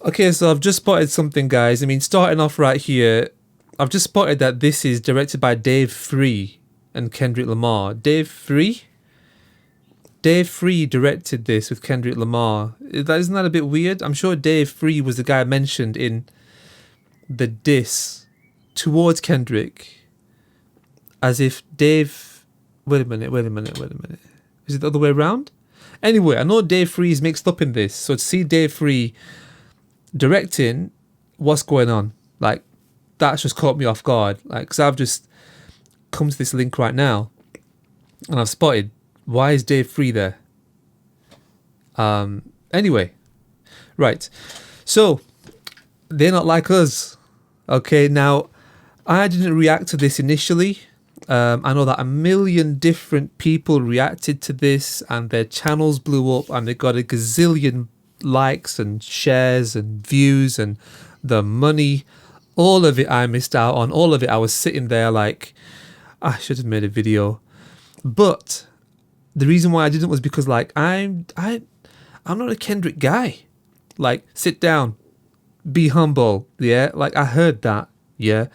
Okay, so I've just spotted something, guys. I mean, starting off right here, I've just spotted that this is directed by Dave Free and Kendrick Lamar. Dave Free? Dave Free directed this with Kendrick Lamar. Isn't that a bit weird? I'm sure Dave Free was the guy mentioned in the diss towards Kendrick, as if Dave. Wait a minute. Is it the other way around? Anyway, I know Dave Free is mixed up in this, so to see Dave Free directing, what's going on? Like, that's just caught me off guard. Like, because I've just come to this link right now, and I've spotted, why is Dave Free there? Anyway, right. So they're not like us. Okay, now I didn't react to this initially. I know that a million different people reacted to this, and their channels blew up, and they got a gazillion likes and shares and views, and the money. All of it I missed out on. All of it I was sitting there like, I should have made a video. But the reason why I didn't was because, like, I'm not a Kendrick guy. Like, sit down, be humble, yeah. Like, I heard that, yeah.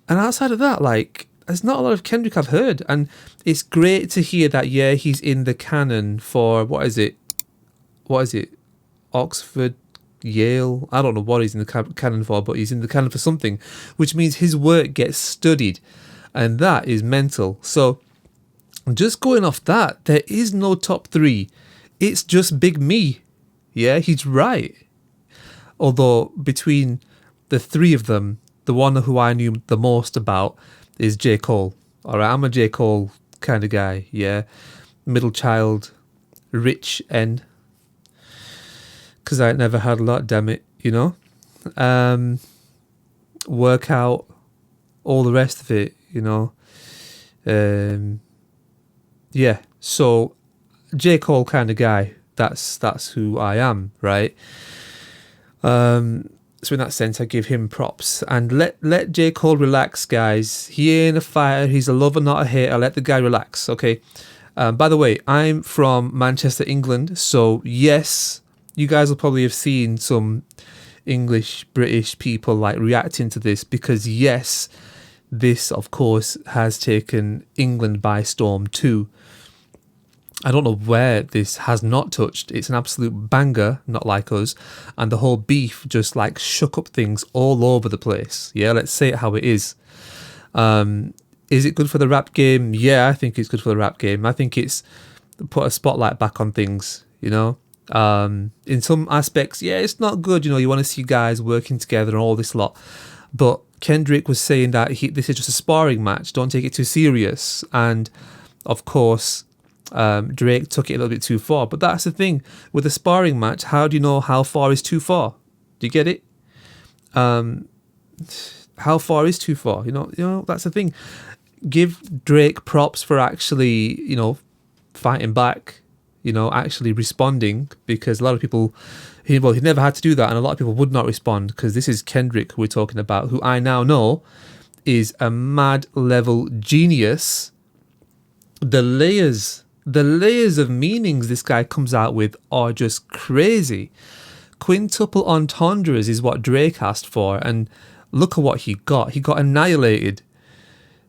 And outside of that, like, there's not a lot of Kendrick I've heard, and it's great to hear that. Yeah, he's in the canon for what is it? Oxford, Yale. I don't know what he's in the canon for, but he's in the canon for something, which means his work gets studied, and that is mental. So, just going off that, there is no top three. It's just Big Me. Yeah, he's right. Although between the three of them, the one who I knew the most about is J. Cole. Alright, I'm a J. Cole kind of guy, yeah. Middle child, rich N. Because I never had a lot, damn it, you know. Workout, all the rest of it, you know. Yeah, so J. Cole kind of guy. That's who I am, right? So in that sense, I give him props. And let J. Cole relax, guys. He ain't a fighter. He's a lover, not a hater. Let the guy relax, okay? By the way, I'm from Manchester, England. So yes, you guys will probably have seen some English, British people like reacting to this, because yes, this of course has taken England by storm too. I don't know where this has not touched. It's an absolute banger, not like us. And the whole beef just like shook up things all over the place. Yeah, let's say it how it is. Is it good for the rap game? Yeah, I think it's good for the rap game. I think it's put a spotlight back on things, you know. In some aspects, yeah, it's not good. You know, you want to see guys working together and all this lot. But Kendrick was saying that this is just a sparring match. Don't take it too serious. And of course, Drake took it a little bit too far. But that's the thing with a sparring match. How do you know how far is too far? Do you get it? How far is too far? You know that's the thing. Give Drake props for actually, you know, fighting back. You know, actually responding, because a lot of people, he never had to do that, and a lot of people would not respond, because this is Kendrick who we're talking about, who I now know is a mad level genius. The layers of meanings this guy comes out with are just crazy. Quintuple entendres is what Drake asked for, and look at what he got. He got annihilated.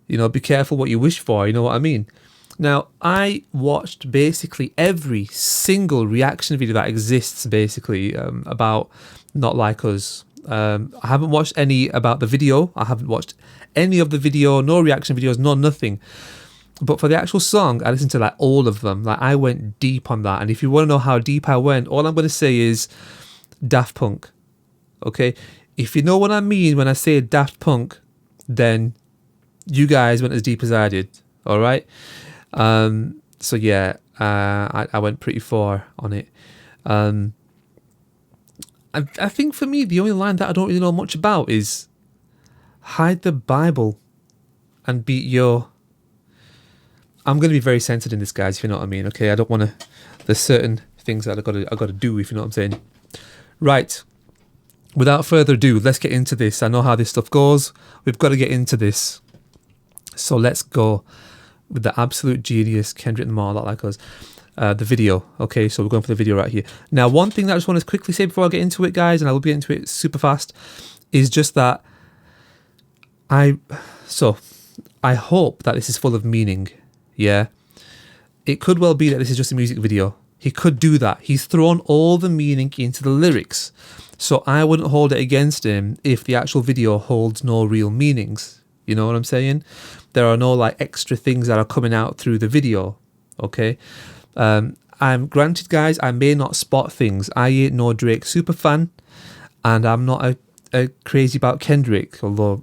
You know, be careful what you wish for, you know what I mean? Now, I watched basically every single reaction video that exists, basically, about Not Like Us. I haven't watched any about the video. I haven't watched any of the video, no reaction videos, no nothing. But for the actual song, I listened to like all of them. Like, I went deep on that. And if you want to know how deep I went, all I'm going to say is Daft Punk. Okay? If you know what I mean when I say Daft Punk, then you guys went as deep as I did. All right? So yeah, I went pretty far on it. I think for me, the only line that I don't really know much about is hide the Bible and beat your... I'm going to be very censored in this, guys, if you know what I mean. Okay, I don't want to... There's certain things that I got to do, if you know what I'm saying. Right. Without further ado, let's get into this. I know how this stuff goes. We've got to get into this. So let's go with the absolute genius Kendrick Lamar, Not Like Us. the video. Okay, so we're going for the video right here. Now, one thing that I just want to quickly say before I get into it, guys, and I will get into it super fast, is just that I hope that this is full of meaning. Yeah, it could well be that this is just a music video. He could do that. He's thrown all the meaning into the lyrics. So I wouldn't hold it against him if the actual video holds no real meanings. You know what I'm saying? There are no like extra things that are coming out through the video. Okay. I'm granted, guys, I may not spot things. I ain't no Drake super fan, and I'm not a crazy about Kendrick, although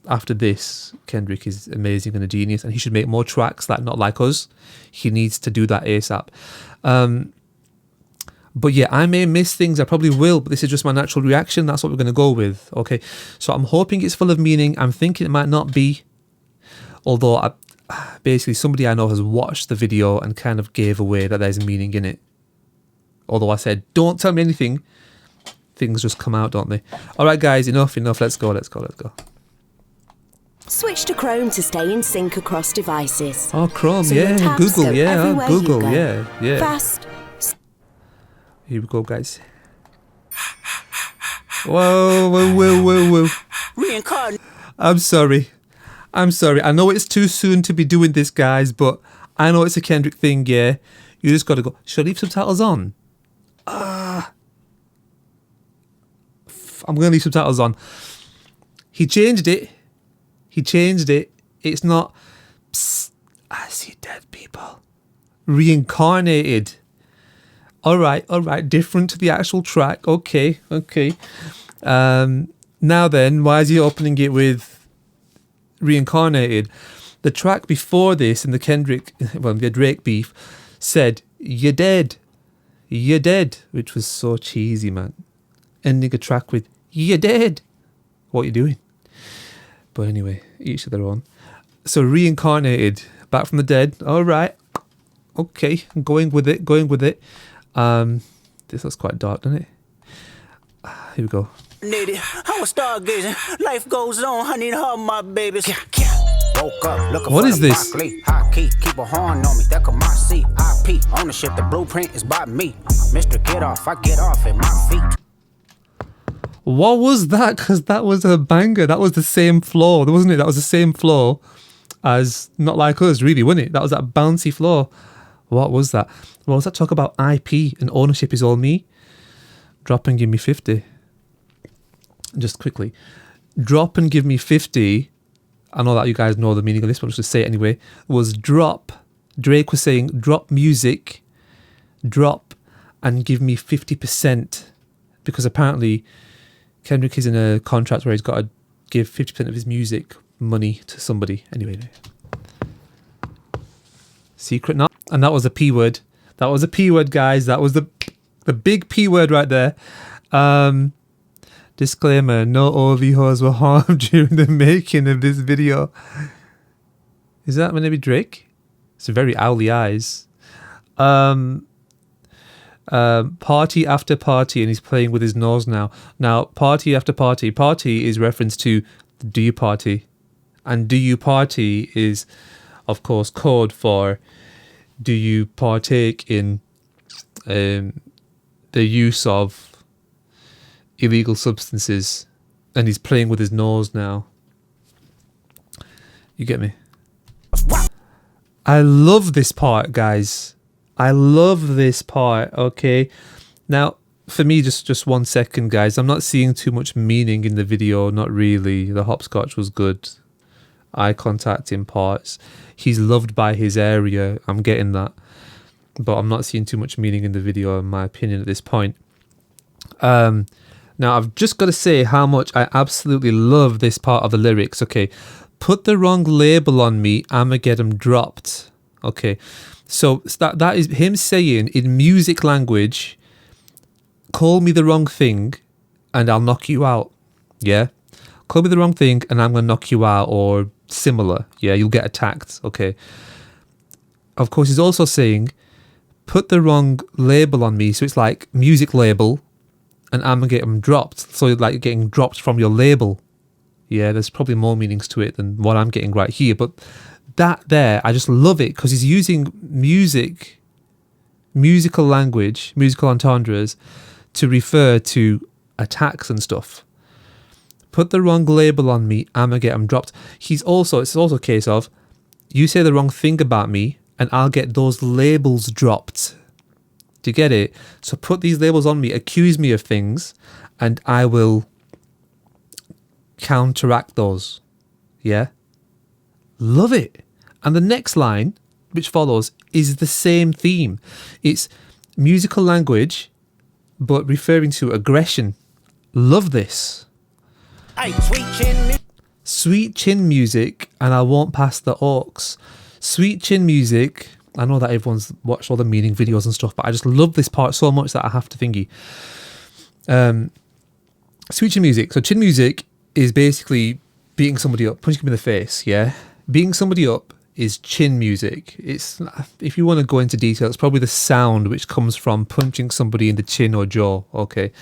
after this, Kendrick is amazing and a genius, and he should make more tracks like Not Like Us. He needs to do that ASAP. But yeah, I may miss things. I probably will, but this is just my natural reaction. That's what we're going to go with. Okay, so I'm hoping it's full of meaning. I'm thinking it might not be, although basically somebody I know has watched the video and kind of gave away that there's meaning in it. Although I said, don't tell me anything. Things just come out, don't they? All right, guys, enough. Let's go. Switch to Chrome to stay in sync across devices. Oh, Chrome, So your yeah. tabs Google, go yeah. everywhere you Google, go. yeah. Fast. Here we go, guys. Whoa. Reincarnate. I'm sorry. I know it's too soon to be doing this, guys, but I know it's a Kendrick thing, yeah. You just got to go. Should I leave subtitles on? I'm going to leave subtitles on. He changed it. It's not, psst, I see dead people. Reincarnated. All right. Different to the actual track. Okay. Now then, why is he opening it with Reincarnated? The track before this in the the Drake beef said, "You're dead," which was so cheesy, man. Ending a track with "You're dead." What are you doing? But anyway, each to their own. So Reincarnated, back from the dead. All right. Okay, I'm going with it. This looks quite dark, doesn't it? Here we go. I was stargazing. Life goes on. I need her, my babies. Woke up looking What for is the this? broccoli. High key, keep a horn on me. That could my seat. IP ownership. The blueprint is by me. Mr. Get Off. I get off at my feet. What was that? Because that was a banger. That was the same flow, wasn't it? That was the same flow as Not Like Us, really, wasn't it? That was that bouncy flow. What was that? What was that talk about IP and ownership is all me? Drop and give me 50. Just quickly. Drop and give me 50. I know that you guys know the meaning of this, but I'll just say it anyway. Was drop. Drake was saying, drop music, drop and give me 50%. Because apparently Kendrick is in a contract where he's got to give 50% of his music money to somebody. Anyway. Secret not. And that was a P word. That was a P word, guys. That was the big P word right there. Disclaimer, no OV-hos were harmed during the making of this video. Is that meant to be Drake? It's very owly eyes. Party after party, and he's playing with his nose now. Now, party after party. Party is reference to do you party? And do you party is, of course, code for do you partake in the use of illegal substances? And he's playing with his nose now. You get me? I love this part, guys. I love this part, okay? Now, for me, just 1 second, guys. I'm not seeing too much meaning in the video, not really. The hopscotch was good. Eye contact in parts. He's loved by his area. I'm getting that. But I'm not seeing too much meaning in the video, in my opinion, at this point. Now, I've just got to say how much I absolutely love this part of the lyrics, okay? Put the wrong label on me, I'ma get 'em dropped. Okay, so that is him saying in music language, call me the wrong thing and I'll knock you out. Yeah, call me the wrong thing and I'm gonna knock you out, or similar. Yeah, you'll get attacked. Okay, of course he's also saying put the wrong label on me, so it's like music label and I'm gonna get them dropped, so like getting dropped from your label. Yeah, there's probably more meanings to it than what I'm getting right here, but that there, I just love it because he's using music musical language, musical entendres, to refer to attacks and stuff. Put the wrong label on me, I'm gonna get them dropped. It's also a case of, you say the wrong thing about me, and I'll get those labels dropped. Do you get it? So put these labels on me, accuse me of things, and I will counteract those. Yeah? Love it. And the next line, which follows, is the same theme. It's musical language, but referring to aggression. Love this. Hey, Sweet chin music, and I won't pass the aux. Sweet chin music. I know that everyone's watched all the meaning videos and stuff, but I just love this part so much that I have to thingy. Sweet chin music. So chin music is basically beating somebody up, punching them in the face, yeah? Beating somebody up is chin music. It's, if you want to go into detail, it's probably the sound which comes from punching somebody in the chin or jaw, okay?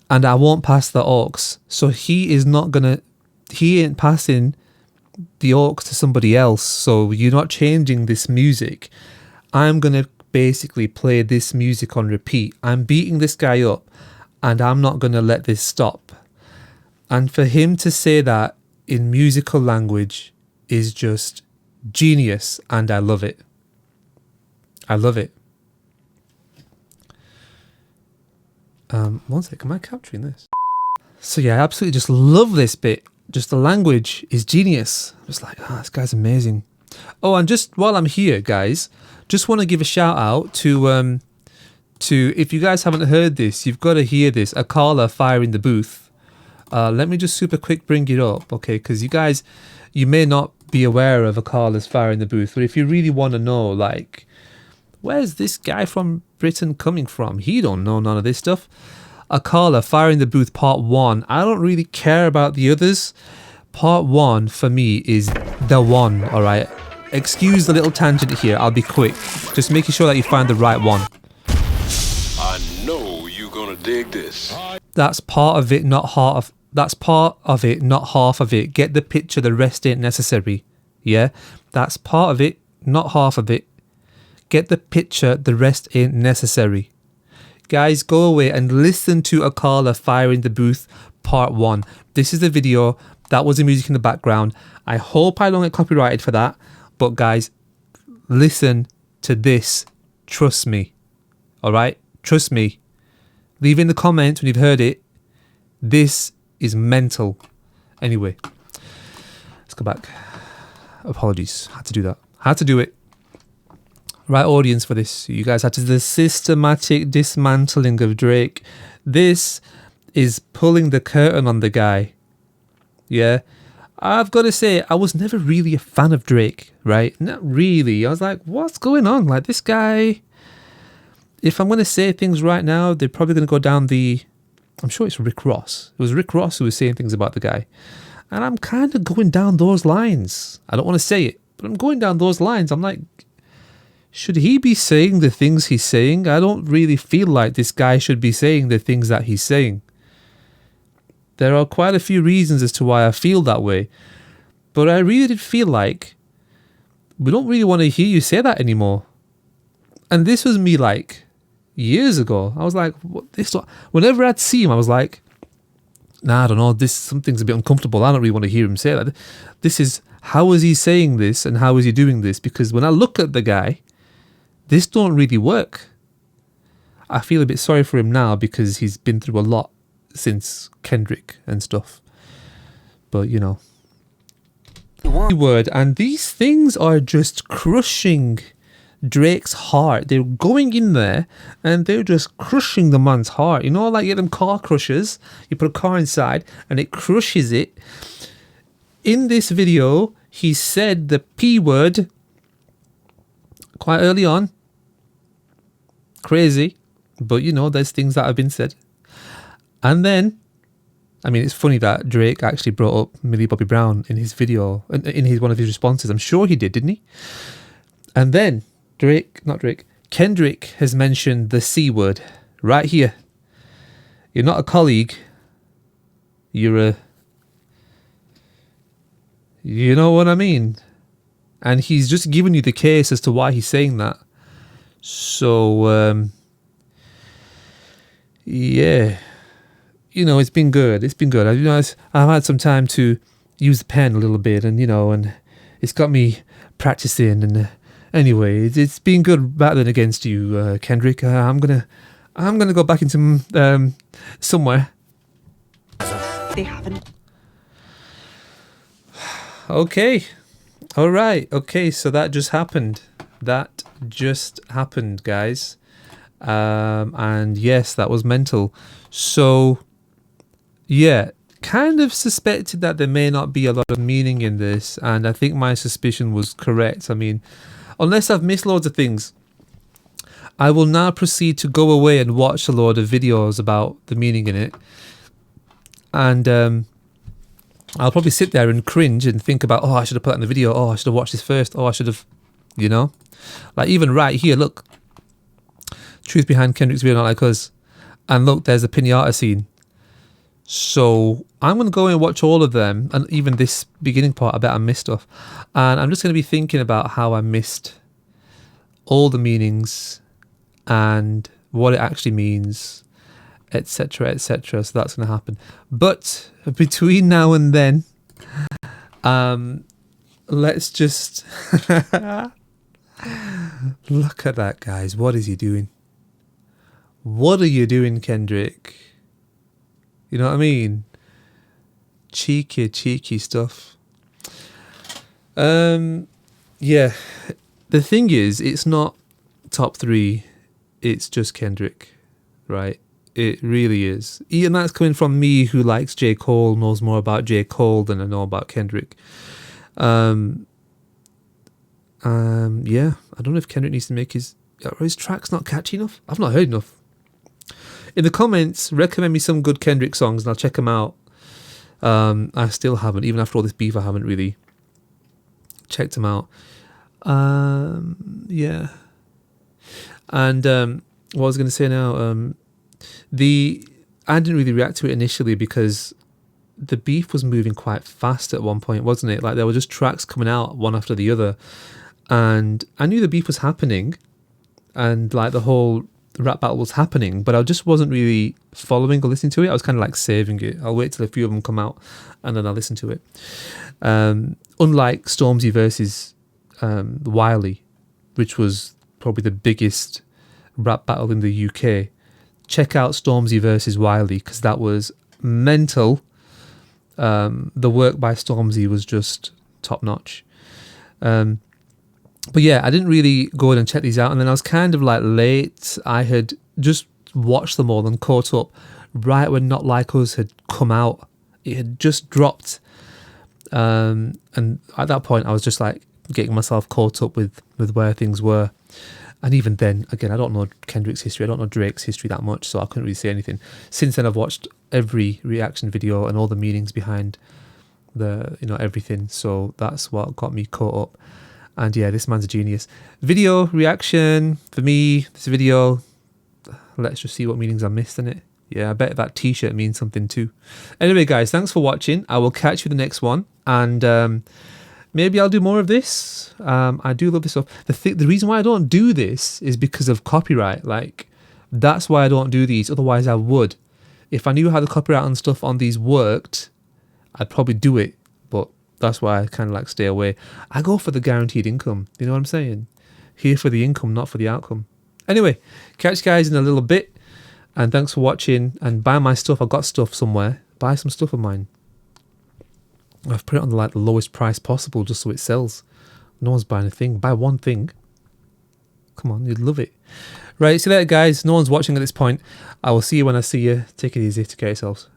And I won't pass the aux. So he ain't passing the aux to somebody else. So you're not changing this music. I'm going to basically play this music on repeat. I'm beating this guy up, and I'm not going to let this stop. And for him to say that in musical language is just genius, and I love it. I love it. One sec, am I capturing this? So yeah, I absolutely just love this bit. Just the language is genius. I'm just like, this guy's amazing. Oh, and just while I'm here, guys, just want to give a shout out to if you guys haven't heard this, you've got to hear this. Akala Fire in the Booth. Let me just super quick bring it up, okay? Because you may not be aware of Akala's Fire in the Booth, but if you really want to know, like, where's this guy from Britain coming from? He don't know none of this stuff. Akala, Fire in the Booth, Part 1. I don't really care about the others. Part 1, for me, is the one, alright? Excuse the little tangent here, I'll be quick. Just making sure that you find the right one. I know you're gonna dig this. That's part of it, not half. That's part of it, not half of it. Get the picture, the rest ain't necessary. Yeah? That's part of it, not half of it. Get the picture, the rest ain't necessary. Guys, go away and listen to Akala Fire in the Booth Part 1. This is the video. That was the music in the background. I hope I don't get copyrighted for that. But guys, listen to this. Trust me. Alright? Trust me. Leave in the comments when you've heard it. This is mental. Anyway, let's go back. Apologies. Had to do that. Had to do it. Right audience for this. You guys had to do the systematic dismantling of Drake. This is pulling the curtain on the guy. Yeah. I've got to say, I was never really a fan of Drake, right? Not really. I was like, what's going on? Like, this guy, if I'm going to say things right now, they're probably going to go down the, I'm sure it's Rick Ross. It was Rick Ross who was saying things about the guy. And I'm kind of going down those lines. I don't want to say it, but I'm going down those lines. I'm like, should he be saying the things he's saying? I don't really feel like this guy should be saying the things that he's saying. There are quite a few reasons as to why I feel that way. But I really did feel like we don't really want to hear you say that anymore. And this was me like years ago. I was like, what, this? Whenever I'd see him, I was like, nah, I don't know. Something's a bit uncomfortable. I don't really want to hear him say that. This is, how is he saying this and how is he doing this? Because when I look at the guy, this don't really work. I feel a bit sorry for him now because he's been through a lot since Kendrick and stuff. But, you know. Word, and these things are just crushing Drake's heart. They're going in there and they're just crushing the man's heart. You know, like you get them car crushers. You put a car inside and it crushes it. In this video, he said the P word quite early on. Crazy. But, you know, there's things that have been said. And then, I mean, it's funny that Drake actually brought up Millie Bobby Brown in his video, in one of his responses. I'm sure he did, didn't he? And then Kendrick has mentioned the C word right here. You're not a colleague. You're a... You know what I mean? And he's just given you the case as to why he's saying that. So yeah, it's been good. It's been good. I've had some time to use the pen a little bit, and and it's got me practicing. And anyway, it's been good battling against you, Kendrick. I'm gonna go back into somewhere. They haven't. Okay. All right. Okay. So that just happened. Guys. And yes, that was mental. So, yeah, kind of suspected that there may not be a lot of meaning in this, and I think my suspicion was correct. I mean, unless I've missed loads of things, I will now proceed to go away and watch a load of videos about the meaning in it, and I'll probably sit there and cringe and think about, I should have put that in the video, I should have watched this first, I should have, like even right here, look, truth behind Kendrick's video, not like us. And look, there's a pinata scene. So I'm going to go and watch all of them. And even this beginning part, I bet I missed stuff. And I'm just going to be thinking about how I missed all the meanings and what it actually means, etc., etc. So that's going to happen. But between now and then, let's just look at that, guys. What is he doing? What are you doing, Kendrick? You know what I mean? Cheeky stuff. Yeah. The thing is, it's not top 3. It's just Kendrick, right? It really is. And that's coming from me, who likes J. Cole, knows more about J. Cole than I know about Kendrick. Yeah. I don't know if Kendrick needs to make his tracks not catchy enough. I've not heard enough. In the comments, recommend me some good Kendrick songs and I'll check them out. I still haven't, even after all this beef, I haven't really checked them out. Yeah. And what I was going to say now, I didn't really react to it initially because the beef was moving quite fast at one point, wasn't it? Like there were just tracks coming out one after the other. And I knew the beef was happening and like the whole rap battle was happening, but I just wasn't really following or listening to it. I was kind of like saving it. I'll wait till a few of them come out and then I'll listen to it. Unlike Stormzy versus Wiley, which was probably the biggest rap battle in the UK, check out Stormzy versus Wiley because that was mental. The work by Stormzy was just top notch. But yeah, I didn't really go in and check these out. And then I was kind of like late. I had just watched them all and caught up right when Not Like Us had come out. It had just dropped. And at that point, I was just like getting myself caught up with where things were. And even then, again, I don't know Kendrick's history. I don't know Drake's history that much, so I couldn't really say anything. Since then, I've watched every reaction video and all the meanings behind everything. So that's what got me caught up. And yeah, this man's a genius. Video reaction for me, this video, let's just see what meanings I missed in it. Yeah, I bet that t-shirt means something too. Anyway, guys, thanks for watching. I will catch you in the next one. And maybe I'll do more of this. I do love this stuff. The reason why I don't do this is because of copyright. Like, that's why I don't do these. Otherwise, I would. If I knew how the copyright and stuff on these worked, I'd probably do it. But that's why I kind of like stay away. I go for the guaranteed income. You know what I'm saying? Here for the income, not for the outcome. Anyway, catch you guys in a little bit. And thanks for watching. And buy my stuff. I've got stuff somewhere. Buy some stuff of mine. I've put it on the lowest price possible just so it sells. No one's buying a thing. Buy one thing. Come on, you'd love it. Right, see you later, guys. No one's watching at this point. I will see you when I see you. Take it easy. Take care of yourselves.